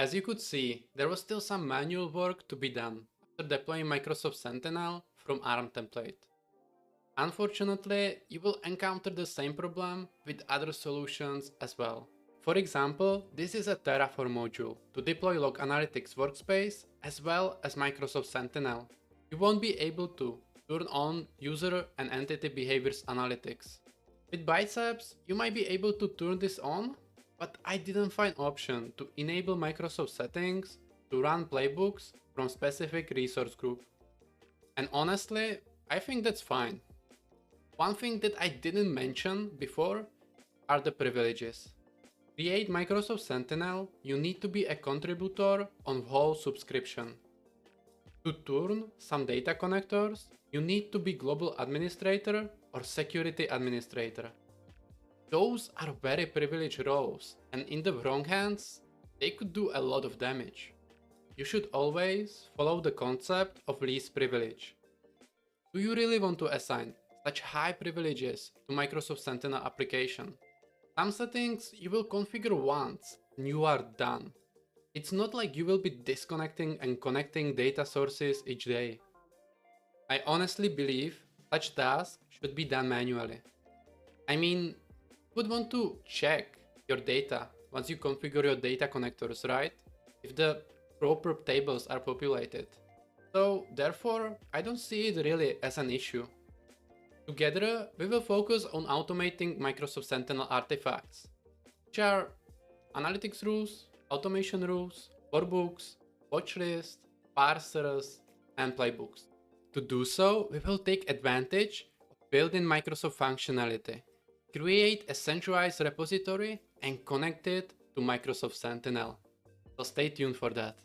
As you could see, there was still some manual work to be done after deploying Microsoft Sentinel from ARM template. Unfortunately, you will encounter the same problem with other solutions as well. For example, this is a Terraform module to deploy log analytics workspace as well as Microsoft Sentinel. You won't be able to turn on user and entity behaviors analytics. With Biceps, you might be able to turn this on, but I didn't find option to enable Microsoft settings to run playbooks from specific resource group. And honestly, I think that's fine. One thing that I didn't mention before are the privileges. To create Microsoft Sentinel, you need to be a contributor on whole subscription. To turn some data connectors, you need to be global administrator or security administrator. Those are very privileged roles, and in the wrong hands, they could do a lot of damage. You should always follow the concept of least privilege. Do you really want to assign such high privileges to Microsoft Sentinel application? Some settings you will configure once and you are done. It's not like you will be disconnecting and connecting data sources each day. I honestly believe such tasks should be done manually. I mean, you would want to check your data once you configure your data connectors, right? If the proper tables are populated. So therefore, I don't see it really as an issue. Together, we will focus on automating Microsoft Sentinel artifacts, which are analytics rules, automation rules, workbooks, watch lists, parsers, and playbooks. To do so, we will take advantage of built-in Microsoft functionality, create a centralized repository, and connect it to Microsoft Sentinel. So stay tuned for that.